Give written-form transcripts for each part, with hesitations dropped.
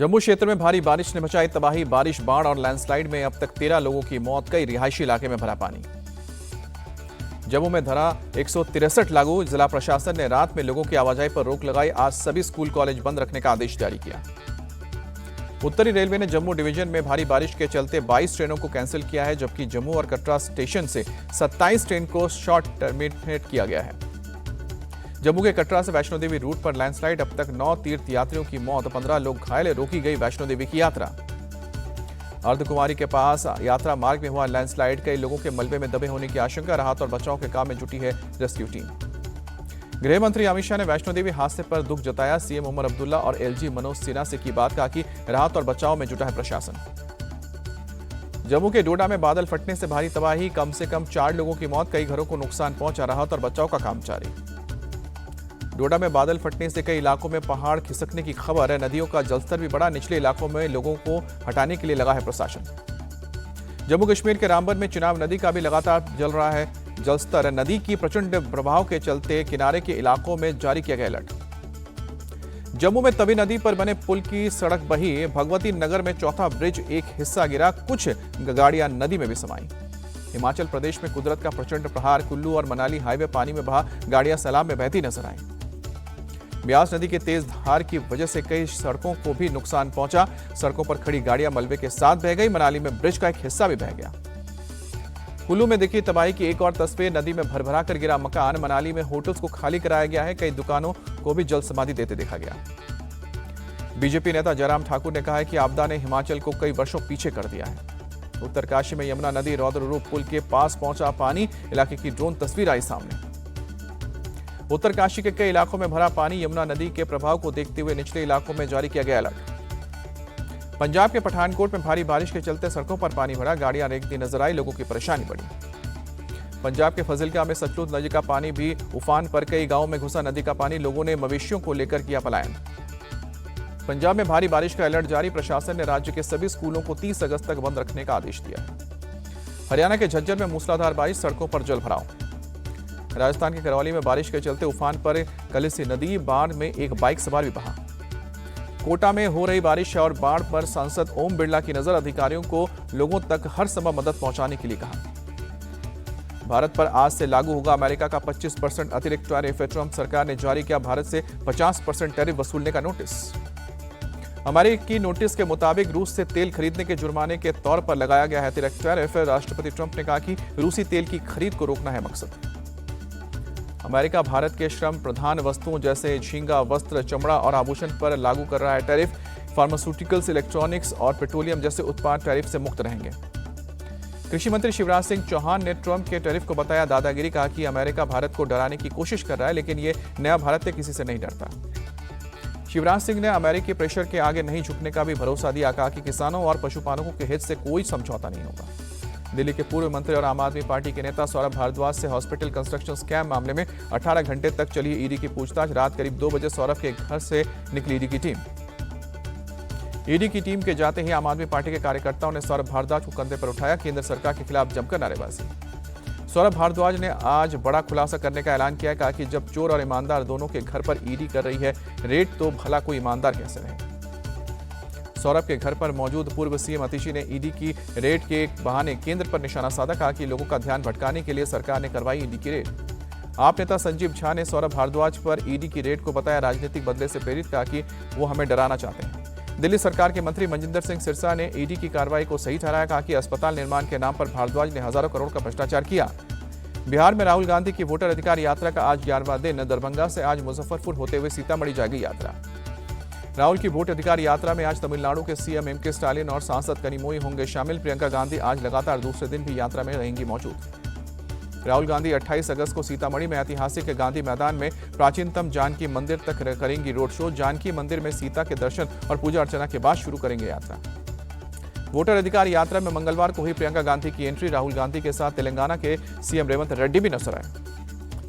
जम्मू क्षेत्र में भारी बारिश ने मचाई तबाही। बारिश, बाढ़ और लैंडस्लाइड में अब तक 13 लोगों की मौत। कई रिहायशी इलाके में भरा पानी। जम्मू में धारा 163 लागू। जिला प्रशासन ने रात में लोगों की आवाजाही पर रोक लगाई। आज सभी स्कूल कॉलेज बंद रखने का आदेश जारी किया। उत्तरी रेलवे ने जम्मू डिवीजन में भारी बारिश के चलते 22 ट्रेनों को कैंसिल किया है, जबकि जम्मू और कटरा स्टेशन से 27 ट्रेन को शॉर्ट टर्मिनेट किया गया है। जम्मू के कटरा से वैष्णो देवी रूट पर लैंडस्लाइड, अब तक 9 तीर्थ यात्रियों की मौत, 15 लोग घायल। रोकी गई वैष्णो देवी की यात्रा। अर्धकुमारी के पास यात्रा मार्ग में हुआ लैंडस्लाइड। कई लोगों के मलबे में दबे होने की आशंका। राहत और बचाव के काम में जुटी है रेस्क्यू टीम। गृह मंत्री अमित शाह ने वैष्णो देवी हादसे पर दुख जताया। सीएम उमर अब्दुल्ला और एलजी मनोज सिन्हा से की बात। कहा कि राहत और बचाव में जुटा है प्रशासन। जम्मू के डोडा में बादल फटने से भारी तबाही। कम से कम 4 लोगों की मौत, कई घरों को नुकसान पहुंचा। राहत और बचाव का काम जारी। डोडा में बादल फटने से कई इलाकों में पहाड़ खिसकने की खबर है। नदियों का जलस्तर भी बढ़ा। निचले इलाकों में लोगों को हटाने के लिए लगा है प्रशासन। जम्मू कश्मीर के रामबन में चिनाब नदी का भी लगातार जल रहा है जलस्तर। नदी की प्रचंड प्रभाव के चलते किनारे के इलाकों में जारी किया गया अलर्ट। जम्मू में तवी नदी पर बने पुल की सड़क बही। भगवती नगर में चौथा ब्रिज एक हिस्सा गिरा। कुछ गाड़ियां नदी में भी समाई। हिमाचल प्रदेश में कुदरत का प्रचंड प्रहार। कुल्लू और मनाली हाईवे पानी में बहा। गाड़ियां सैलाब में बहती नजर आई। ब्यास नदी के तेज धार की वजह से कई सड़कों को भी नुकसान पहुंचा। सड़कों पर खड़ी गाड़ियां मलबे के साथ बह गई। मनाली में ब्रिज का एक हिस्सा भी बह गया। कुल्लू में देखी तबाही की एक और तस्वीर। नदी में भरभरा कर गिरा मकान। मनाली में होटल्स को खाली कराया गया है। कई दुकानों को भी जल समाधि देते देखा गया। बीजेपी नेता जयराम ठाकुर ने कहा है कि आपदा ने हिमाचल को कई वर्षों पीछे कर दिया है। उत्तरकाशी में यमुना नदी रौद्र रूप। पुल के पास पहुंचा पानी। इलाके की ड्रोन तस्वीर आई सामने। उत्तरकाशी के कई इलाकों में भरा पानी। यमुना नदी के प्रभाव को देखते हुए निचले इलाकों में जारी किया गया अलर्ट। पंजाब के पठानकोट में भारी बारिश के चलते सड़कों पर पानी भरा। गाड़ियां रेंगती नजर आई। लोगों की परेशानी बढ़ी। पंजाब के फजिल्का में सतलुज नदी का पानी भी उफान पर। कई गांवों में घुसा नदी का पानी। लोगों ने मवेशियों को लेकर किया पलायन। पंजाब में भारी बारिश का अलर्ट जारी। प्रशासन ने राज्य के सभी स्कूलों को 30 अगस्त तक बंद रखने का आदेश दिया है। हरियाणा के झज्जर में मूसलाधार बारिश। सड़कों पर जल भराव। राजस्थान के करौली में बारिश के चलते उफान पर कलिसी नदी। बाढ़ में एक बाइक सवार भी बहा। कोटा में हो रही बारिश और बाढ़ पर सांसद ओम बिरला की नजर। अधिकारियों को लोगों तक हर संभव मदद पहुंचाने के लिए कहा। भारत पर आज से लागू होगा अमेरिका का 25% अतिरिक्त टैरिफ। ट्रंप सरकार ने जारी किया भारत से 50% टैरिफ वसूलने का नोटिस। अमेरिकी नोटिस के मुताबिक रूस से तेल खरीदने के जुर्माने के तौर पर लगाया गया है अतिरिक्त टैरिफ। राष्ट्रपति ट्रंप ने कहा कि रूसी तेल की खरीद को रोकना है मकसद। अमेरिका भारत के श्रम प्रधान वस्तुओं जैसे झींगा, वस्त्र, चमड़ा और आभूषण पर लागू कर रहा है टैरिफ। फार्मास्यूटिकल्स, इलेक्ट्रॉनिक्स और पेट्रोलियम जैसे उत्पाद टैरिफ से मुक्त रहेंगे। कृषि मंत्री शिवराज सिंह चौहान ने ट्रंप के टैरिफ को बताया दादागिरी। कहा कि अमेरिका भारत को डराने की कोशिश कर रहा है, लेकिन ये नया भारत है, किसी से नहीं डरता। शिवराज सिंह ने अमेरिकी प्रेशर के आगे नहीं झुकने का भी भरोसा दिया। कहा कि किसानों और पशुपालकों के हित से कोई समझौता नहीं होगा। दिल्ली के पूर्व मंत्री और आम आदमी पार्टी के नेता सौरभ भारद्वाज से हॉस्पिटल कंस्ट्रक्शन स्कैम मामले में 18 घंटे तक चली ईडी की पूछताछ। रात करीब 2 बजे सौरभ के घर से निकली ईडी की टीम। ईडी की टीम के जाते ही आम आदमी पार्टी के कार्यकर्ताओं ने सौरभ भारद्वाज को कंधे पर उठाया। केंद्र सरकार के खिलाफ जमकर नारेबाजी। सौरभ भारद्वाज ने आज बड़ा खुलासा करने का ऐलान किया। कहा कि जब चोर और ईमानदार दोनों के घर पर ईडी कर रही है रेड, तो भला कोई ईमानदार कैसे रहे। सौरभ के घर पर मौजूद पूर्व सीएम अतिशी ने ईडी की रेड के बहाने केंद्र पर निशाना साधा। कहा कि लोगों का ध्यान भटकाने के लिए सरकार ने करवाई ईडी की रेड। आप नेता संजीव झा ने सौरभ भारद्वाज पर ईडी की रेड को बताया राजनीतिक बदले से प्रेरित। कहा कि वो हमें डराना चाहते हैं। दिल्ली सरकार के मंत्री मनजिंदर सिंह सिरसा ने ईडी की कार्रवाई को सही ठहराया। कहा कि अस्पताल निर्माण के नाम पर भारद्वाज ने हजारों करोड़ का भ्रष्टाचार किया। बिहार में राहुल गांधी की वोटर अधिकार यात्रा का आज 11वां दिन। दरभंगा से आज मुजफ्फरपुर होते हुए सीतामढ़ी जाएगी यात्रा। राहुल की वोट अधिकार यात्रा में आज तमिलनाडु के सीएम एमके स्टालिन और सांसद कनिमोई होंगे शामिल। प्रियंका गांधी आज लगातार दूसरे दिन भी यात्रा में रहेंगी मौजूद। राहुल गांधी 28 अगस्त को सीतामढ़ी में ऐतिहासिक गांधी मैदान में प्राचीनतम जानकी मंदिर तक करेंगी रोड शो। जानकी मंदिर में सीता के दर्शन और पूजा अर्चना के बाद शुरू करेंगे यात्रा। वोटर अधिकार यात्रा में मंगलवार को हुई प्रियंका गांधी की एंट्री। राहुल गांधी के साथ तेलंगाना के सीएम रेवंत रेड्डी भी नजर आए।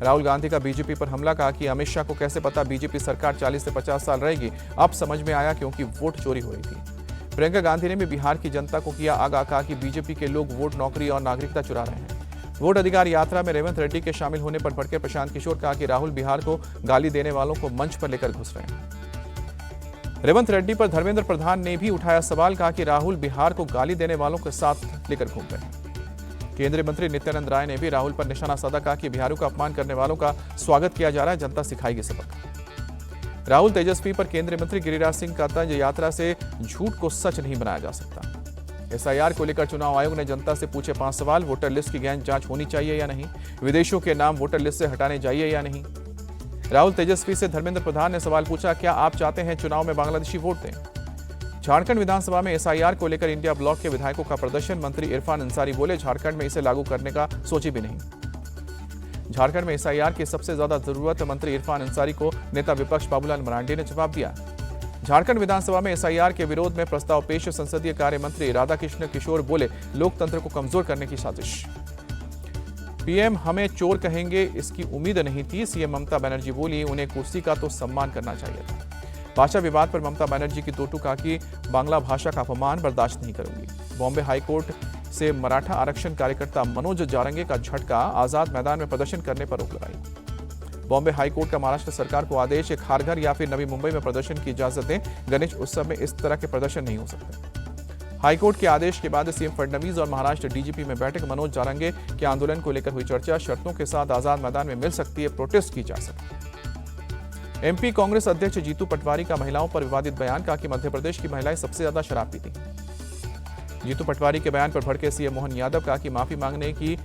राहुल गांधी का बीजेपी पर हमला। कहा कि अमित शाह को कैसे पता बीजेपी सरकार 40 से 50 साल रहेगी। अब समझ में आया क्योंकि वोट चोरी हो रही थी। प्रियंका गांधी ने भी बिहार की जनता को किया आगाह। कहा कि बीजेपी के लोग वोट, नौकरी और नागरिकता चुरा रहे हैं। वोट अधिकार यात्रा में रेवंत रेड्डी के शामिल होने पर भड़के प्रशांत किशोर। कहा कि राहुल बिहार को गाली देने वालों को मंच पर लेकर घुस रहे हैं। रेवंत रेड्डी पर धर्मेंद्र प्रधान ने भी उठाया सवाल, कहा कि राहुल बिहार को गाली देने वालों के साथ लेकर घूम रहे हैं। केंद्रीय मंत्री नित्यानंद राय ने भी राहुल पर निशाना साधा, कहा कि बिहारियों का अपमान करने वालों का स्वागत किया जा रहा है, जनता सिखाएगी सबक। राहुल तेजस्वी पर केंद्रीय मंत्री गिरिराज सिंह का तंज, यात्रा से झूठ को सच नहीं बनाया जा सकता। एसआईआर को लेकर चुनाव आयोग ने जनता से पूछे 5 सवाल। वोटर लिस्ट की गहन जांच होनी चाहिए या नहीं? विदेशियों के नाम वोटर लिस्ट से हटाने चाहिए या नहीं? राहुल तेजस्वी से धर्मेंद्र प्रधान ने सवाल पूछा, क्या आप चाहते हैं चुनाव में बांग्लादेशी वोट दें? झारखंड विधानसभा में एसआईआर को लेकर इंडिया ब्लॉक के विधायकों का प्रदर्शन। मंत्री इरफान अंसारी बोले, झारखंड में इसे लागू करने का सोची भी नहीं। झारखंड में एसआईआर की सबसे ज्यादा जरूरत मंत्री इरफान अंसारी को नेता विपक्ष बाबूलाल मरांडी ने जवाब दिया। झारखंड विधानसभा में एसआईआर के विरोध में प्रस्ताव पेश। संसदीय कार्य मंत्री राधाकृष्ण किशोर बोले, लोकतंत्र को कमजोर करने की साजिश। पीएम हमें चोर कहेंगे इसकी उम्मीद नहीं थी। सीएम ममता बनर्जी बोली, उन्हें कुर्सी का तो सम्मान करना चाहिए था। भाषा विवाद पर ममता बनर्जी की टोटू, कहा कि बांग्ला भाषा का अपमान बर्दाश्त नहीं करूंगी। बॉम्बे हाईकोर्ट से मराठा आरक्षण कार्यकर्ता मनोज जारंगे का झटका, आजाद मैदान में प्रदर्शन करने पर रोक लगाई। बॉम्बे हाईकोर्ट का महाराष्ट्र सरकार को आदेश, खारघर या फिर नवी मुंबई में प्रदर्शन की इजाजत दें। गणेश उत्सव में इस तरह के प्रदर्शन नहीं हो सकते। हाईकोर्ट के आदेश के बाद सीएम फडणवीस और महाराष्ट्र डीजीपी में बैठक। मनोज जारंगे के आंदोलन को लेकर हुई चर्चा, शर्तों के साथ आजाद मैदान में मिल सकती है प्रोटेस्ट की इजाजत। एमपी कांग्रेस अध्यक्ष जीतू पटवारी का महिलाओं पर विवादित बयान, कहा कि मध्य प्रदेश की महिलाएं सबसे ज्यादा शराब पीती हैं। जीतू पटवारी के बयान पर भड़के सीएम मोहन यादव, कहा कि माफी मांगने की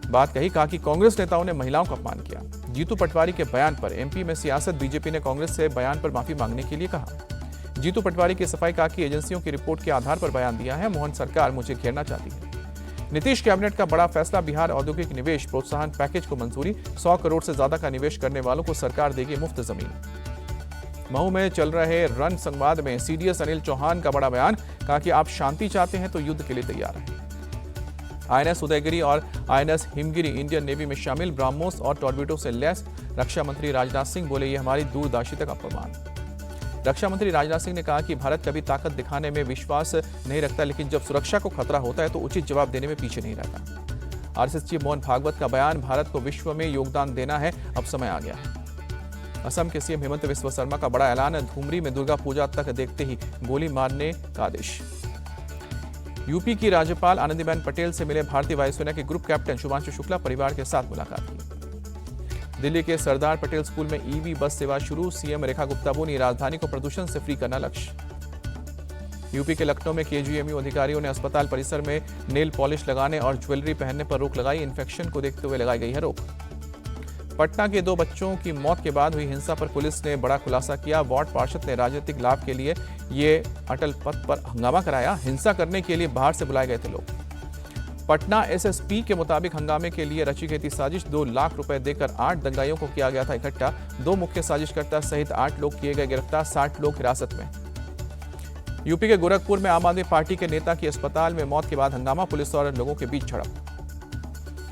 बात कही, कहा कि कांग्रेस नेताओं ने महिलाओं का अपमान किया। जीतू पटवारी के बयान पर एमपी में सियासत, बीजेपी ने कांग्रेस से बयान पर माफी मांगने के लिए कहा। जीतू पटवारी की सफाई, कहा कि एजेंसियों की रिपोर्ट के आधार पर बयान दिया है। मोहन सरकार मुझे घेरना चाहती है। नीतीश कैबिनेट का बड़ा फैसला, बिहार औद्योगिक निवेश प्रोत्साहन पैकेज को मंजूरी। 100 करोड़ से ज्यादा का निवेश करने वालों को सरकार देगी मुफ्त जमीन। मऊ में चल रहे रन संवाद में सीडीएस अनिल चौहान का बड़ा बयान, कहा कि आप शांति चाहते हैं तो युद्ध के लिए तैयार हैं। आईएनएस उदयगिरी और आईएनएस हिमगिरी इंडियन नेवी में शामिल, ब्राह्मोस और टॉर्बिडो से लैस। रक्षा मंत्री राजनाथ सिंह बोले, ये हमारी दूरदर्शिता का प्रमाण। रक्षा मंत्री राजनाथ सिंह ने कहा कि भारत कभी ताकत दिखाने में विश्वास नहीं रखता, लेकिन जब सुरक्षा को खतरा होता है तो उचित जवाब देने में पीछे नहीं रहता। आरएसएस चीफ मोहन भागवत का बयान, भारत को विश्व में योगदान देना है, अब समय आ गया है। असम के सीएम हेमंत बिस्वा शर्मा का बड़ा ऐलान, धूमरी में दुर्गा पूजा तक देखते ही गोली मारने का आदेश। यूपी की राज्यपाल आनंदीबेन पटेल से मिले भारतीय वायुसेना के ग्रुप कैप्टन शुभांशु शुक्ला, परिवार के साथ मुलाकात की। दिल्ली के सरदार पटेल स्कूल में ईवी बस सेवा शुरू। सीएम रेखा गुप्ता बोली, राजधानी को प्रदूषण से फ्री करना लक्ष्य। यूपी के लखनऊ में केजीएमयू अधिकारियों ने अस्पताल परिसर में नेल पॉलिश लगाने और ज्वेलरी पहनने पर रोक लगाई। इन्फेक्शन को देखते हुए लगाई गई है रोक। पटना के 2 बच्चों की मौत के बाद हुई हिंसा पर पुलिस ने बड़ा खुलासा किया। वार्ड पार्षद ने राजनीतिक लाभ के लिए ये अटल पथ पर हंगामा कराया। हिंसा करने के लिए बाहर से बुलाए गए थे लोग। पटना एसएसपी के मुताबिक हंगामे के लिए रची गई थी साजिश। 2 लाख रुपए देकर 8 दंगाइयों को किया गया था इकट्ठा। 2 मुख्य साजिशकर्ता सहित 8 लोग किए गए गिरफ्तार, 60 लोग हिरासत में। यूपी के गोरखपुर में आम आदमी पार्टी के नेता की अस्पताल में मौत के बाद हंगामा, पुलिस और लोगों के बीच झड़प।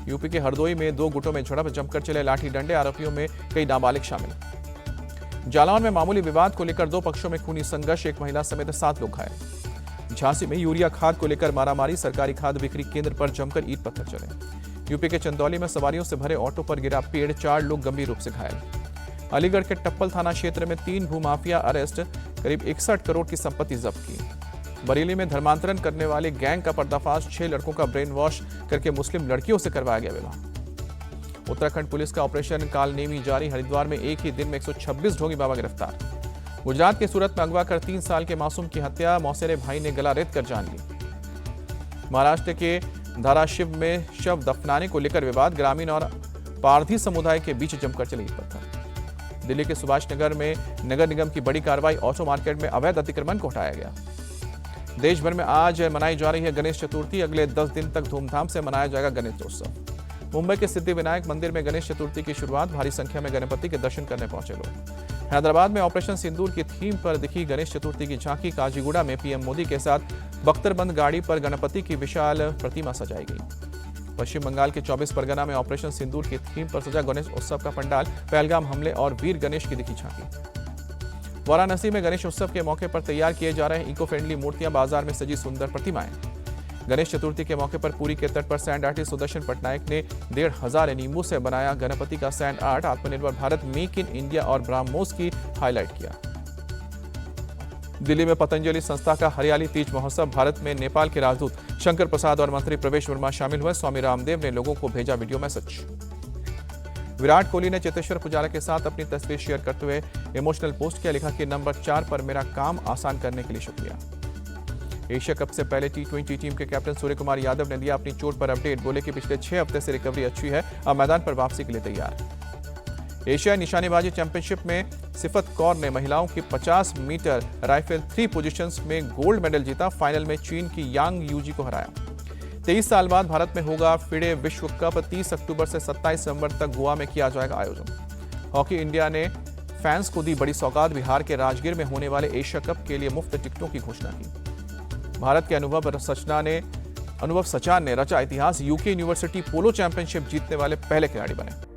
यूपी के हरदोई में 2 गुटों में झड़प, जमकर चले लाठी डंडे, आरोपियों में कई नाबालिग शामिल। जालौन में मामूली विवाद को लेकर 2 पक्षों में खूनी संघर्ष, एक महिला समेत 7 लोग घायल। झांसी में यूरिया खाद को लेकर मारामारी, सरकारी खाद बिक्री केंद्र पर जमकर ईंट पत्थर चले। यूपी के चंदौली में सवारियों से भरे ऑटो पर गिरा पेड़, 4 लोग गंभीर रूप से घायल। अलीगढ़ के टप्पल थाना क्षेत्र में 3 भूमाफिया अरेस्ट, करीब 61 करोड़ की संपत्ति जब्त की। बरेली में धर्मांतरण करने वाले गैंग का पर्दाफाश, 6 लड़कों का ब्रेन वॉश करके मुस्लिम लड़कियों से करवाया गया विवाह। उत्तराखंड पुलिस का ऑपरेशन कालनेमी जारी, हरिद्वार में एक ही दिन में 126 ढोंगी बाबा गिरफ्तार। गुजरात के सूरत में अगवा कर 3 साल के मासूम की हत्या, मौसेरे भाई ने गला रेत कर जान ली। महाराष्ट्र के धाराशिव में शव दफनाने को लेकर विवाद, ग्रामीण और पारधी समुदाय के बीच जमकर चली ईंट पत्थर। दिल्ली के सुभाष नगर में नगर निगम की बड़ी कार्रवाई, ऑटो मार्केट में अवैध अतिक्रमण को हटाया गया। देश भर में आज मनाई जा रही है गणेश चतुर्थी, अगले 10 दिन तक धूमधाम से मनाया जाएगा गणेशोत्सव। मुंबई के सिद्धिविनायक मंदिर में गणेश चतुर्थी की शुरुआत, भारी संख्या में गणपति के दर्शन करने पहुंचे लोग। हैदराबाद में ऑपरेशन सिंदूर की थीम पर दिखी गणेश चतुर्थी की झांकी। काजीगुड़ा में पीएम मोदी के साथ बख्तरबंद गाड़ी पर गणपति की विशाल प्रतिमा सजाई गई। पश्चिम बंगाल के 24 परगना में ऑपरेशन सिंदूर की थीम पर सजा गणेश उत्सव का पंडाल, पहलगाम हमले और वीर गणेश की दिखी झांकी। वाराणसी में गणेश उत्सव के मौके पर तैयार किए जा रहे इको फ्रेंडली मूर्तियां, बाजार में सजी सुंदर प्रतिमाएं। गणेश चतुर्थी के मौके पर पुरी के तट पर सैंड आर्टिस्ट सुदर्शन पटनायक ने 1,500 नींबू से बनाया गणपति का सैंड आर्ट। आत्मनिर्भर भारत, मेक इन इंडिया और ब्राह्मोस की हाईलाइट किया। दिल्ली में पतंजलि संस्था का हरियाली तीज महोत्सव। भारत में नेपाल के राजदूत शंकर प्रसाद और मंत्री प्रवेश वर्मा शामिल हुए। स्वामी रामदेव ने लोगों को भेजा वीडियो मैसेज। विराट कोहली ने चेतेश्वर पुजारा के साथ अपनी तस्वीर शेयर करते हुए इमोशनल पोस्ट किया। लिखा कि नंबर 4 पर मेरा काम आसान करने के लिए शुक्रिया। एशिया कप से पहले टी20 टीम के कैप्टन सूर्य कुमार यादव ने दिया अपनी चोट पर अपडेट। बोले कि पिछले 6 हफ्ते से रिकवरी अच्छी है, अब मैदान पर वापसी के लिए तैयार। एशियाई निशानेबाजी चैंपियनशिप में सिफत कौर ने महिलाओं की 50 मीटर राइफल 3 पोजीशंस में गोल्ड मेडल जीता। फाइनल में चीन की यांग यूजी को हराया। 23 साल बाद भारत में होगा फिडे विश्व कप। 30 अक्टूबर से 27 नवंबर तक गोवा में किया जाएगा आयोजन। हॉकी इंडिया ने फैंस को दी बड़ी सौगात। बिहार के राजगीर में होने वाले एशिया कप के लिए मुफ्त टिकटों की घोषणा की। भारत के अनुभव सचान ने रचा इतिहास। यूके यूनिवर्सिटी पोलो चैंपियनशिप जीतने वाले पहले खिलाड़ी बने।